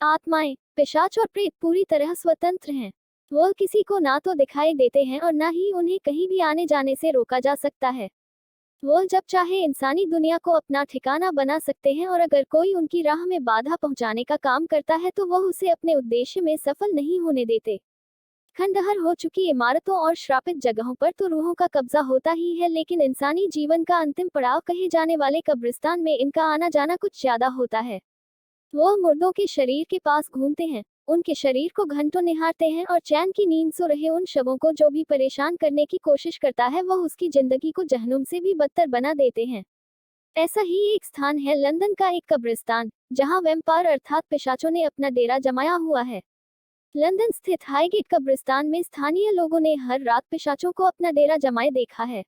आत्माएं, पिशाच और प्रेत पूरी तरह स्वतंत्र हैं। वह किसी को ना तो दिखाई देते हैं और ना ही उन्हें कहीं भी आने जाने से रोका जा सकता है। वह जब चाहे इंसानी दुनिया को अपना ठिकाना बना सकते हैं और अगर कोई उनकी राह में बाधा पहुंचाने का काम करता है तो वह उसे अपने उद्देश्य में सफल नहीं होने देते। खंडहर हो चुकी इमारतों और श्रापित जगहों पर तो रूहों का कब्जा होता ही है, लेकिन इंसानी जीवन का अंतिम पड़ाव कहे जाने वाले कब्रिस्तान में इनका आना जाना कुछ ज्यादा होता है। वो मुर्दों के शरीर के पास घूमते हैं, उनके शरीर को घंटों निहारते हैं और चैन की नींद सो रहे उन शवों को जो भी परेशान करने की कोशिश करता है वह उसकी जिंदगी को जहन्नुम से भी बदतर बना देते हैं। ऐसा ही एक स्थान है लंदन का एक कब्रिस्तान, जहां वैम्पायर अर्थात पिशाचों ने अपना डेरा जमाया हुआ है। लंदन स्थित हाईगेट कब्रिस्तान में स्थानीय लोगों ने हर रात पिशाचों को अपना डेरा जमाए देखा है।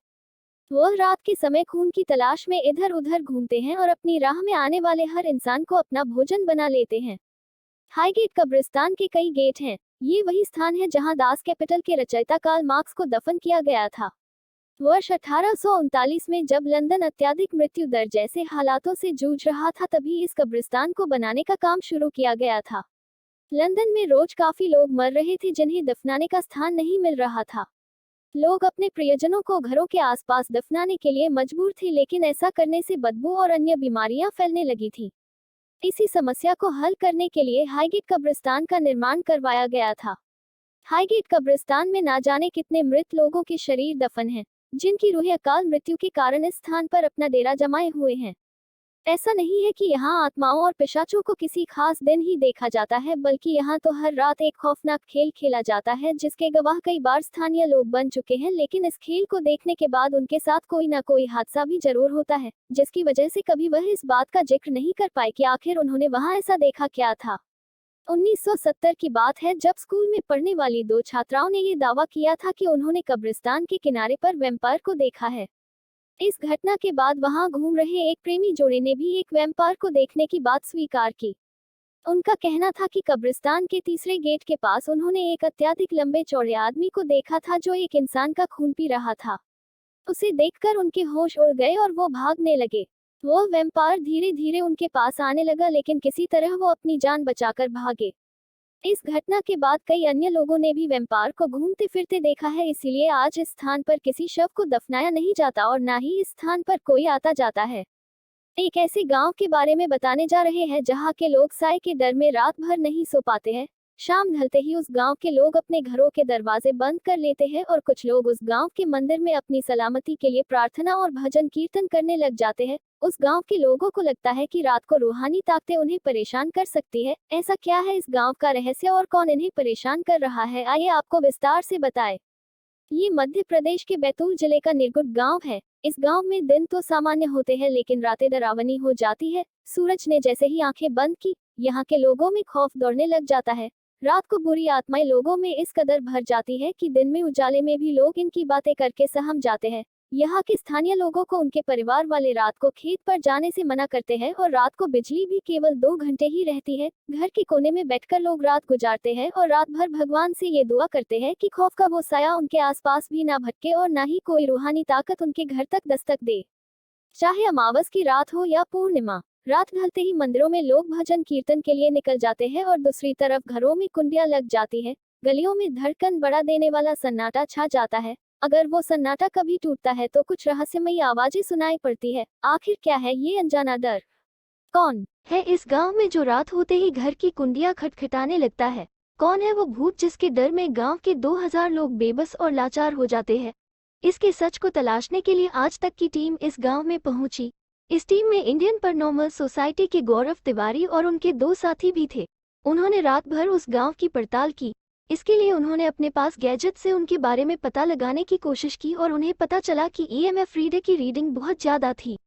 वह रात के समय खून की तलाश में इधर उधर घूमते हैं और अपनी राह में आने वाले हर इंसान को अपना भोजन बना लेते हैं। हाईगेट कब्रिस्तान के कई गेट हैं। ये वही स्थान है जहां दास कैपिटल के रचयिता कार्ल मार्क्स को दफन किया गया था। वर्ष 1839 में जब लंदन अत्यधिक मृत्यु दर जैसे हालातों से जूझ रहा था तभी इस कब्रिस्तान को बनाने का काम शुरू किया गया था। लंदन में रोज काफी लोग मर रहे थे जिन्हें दफनाने का स्थान नहीं मिल रहा था। लोग अपने प्रियजनों को घरों के आसपास दफनाने के लिए मजबूर थे, लेकिन ऐसा करने से बदबू और अन्य बीमारियां फैलने लगी थी। इसी समस्या को हल करने के लिए हाईगेट कब्रिस्तान का निर्माण करवाया गया था। हाईगेट कब्रिस्तान में ना जाने कितने मृत लोगों के शरीर दफन हैं, जिनकी रूहें अकाल मृत्यु के कारण इस स्थान पर अपना डेरा जमाए हुए हैं। ऐसा नहीं है कि यहाँ आत्माओं और पिशाचों को किसी खास दिन ही देखा जाता है, बल्कि यहाँ तो हर रात एक खौफनाक खेल खेला जाता है जिसके गवाह कई बार स्थानीय लोग बन चुके हैं। लेकिन इस खेल को देखने के बाद उनके साथ कोई ना कोई हादसा भी जरूर होता है, जिसकी वजह से कभी वह इस बात का जिक्र नहीं कर पाए कि आखिर उन्होंने वहाँ ऐसा देखा क्या था। 1970 की बात है जब स्कूल में पढ़ने वाली दो छात्राओं ने ये दावा किया था कि उन्होंने कब्रिस्तान के किनारे पर वैम्पायर को देखा है। इस घटना के बाद वहां घूम रहे एक प्रेमी जोड़े ने भी एक वैम्पायर को देखने की बात स्वीकार की। उनका कहना था कि कब्रिस्तान के तीसरे गेट के पास उन्होंने एक अत्यधिक लंबे चौड़े आदमी को देखा था जो एक इंसान का खून पी रहा था। उसे देखकर उनके होश उड़ गए और वो भागने लगे। वो वैम्पायर धीरे धीरे उनके पास आने लगा, लेकिन किसी तरह वो अपनी जान बचाकर भागे। इस घटना के बाद कई अन्य लोगों ने भी वैम्पायर को घूमते फिरते देखा है, इसीलिए आज इस स्थान पर किसी शव को दफनाया नहीं जाता और ना ही इस स्थान पर कोई आता जाता है। एक ऐसे गांव के बारे में बताने जा रहे हैं जहां के लोग साए के डर में रात भर नहीं सो पाते हैं। शाम ढलते ही उस गांव के लोग अपने घरों के दरवाजे बंद कर लेते हैं और कुछ लोग उस गांव के मंदिर में अपनी सलामती के लिए प्रार्थना और भजन कीर्तन करने लग जाते हैं। उस गांव के लोगों को लगता है कि रात को रूहानी ताकतें उन्हें परेशान कर सकती है। ऐसा क्या है इस गांव का रहस्य और कौन इन्हें परेशान कर रहा है, आइए आपको विस्तार से बताएं। ये मध्य प्रदेश के बैतूल जिले का निर्गुण गांव है। इस गांव में दिन तो सामान्य होते हैं, लेकिन रातें डरावनी हो जाती है। सूरज ने जैसे ही आंखें बंद की, यहाँ के लोगों में खौफ दौड़ने लग जाता है। रात को बुरी आत्माएं लोगों में इस कदर भर जाती है कि दिन में उजाले में भी लोग इनकी बातें करके सहम जाते हैं। यहाँ के स्थानीय लोगों को उनके परिवार वाले रात को खेत पर जाने से मना करते हैं और रात को बिजली भी केवल 2 घंटे ही रहती है। घर के कोने में बैठकर लोग रात गुजारते हैं और रात भर भगवान से ये दुआ करते हैं कि खौफ का वो साया उनके आसपास भी ना भटके और ना ही कोई रूहानी ताकत उनके घर तक दस्तक दे। चाहे अमावस की रात हो या पूर्णिमा, रात ढलते ही मंदिरों में लोग भजन कीर्तन के लिए निकल जाते हैं और दूसरी तरफ घरों में कुंडियां लग जाती है। गलियों में धड़कन बढ़ा देने वाला सन्नाटा छा जाता है। अगर वो सन्नाटा कभी टूटता है तो कुछ रहस्यमयी आवाजें सुनाई पड़ती है। आखिर क्या है ये अनजाना डर? कौन है इस गांव में जो रात होते ही घर की कुंडियां खटखटाने लगता है? कौन है वो भूत जिसके डर में गांव के 2000 लोग बेबस और लाचार हो जाते हैं? इसके सच को तलाशने के लिए आज तक की टीम इस गांव में पहुंची। इस टीम में इंडियन पैरानॉर्मल सोसाइटी के गौरव तिवारी और उनके 2 साथी भी थे। उन्होंने रात भर उस गांव की पड़ताल की। इसके लिए उन्होंने अपने पास गैजेट से उनके बारे में पता लगाने की कोशिश की और उन्हें पता चला कि ईएमएफ रीडर की रीडिंग बहुत ज़्यादा थी।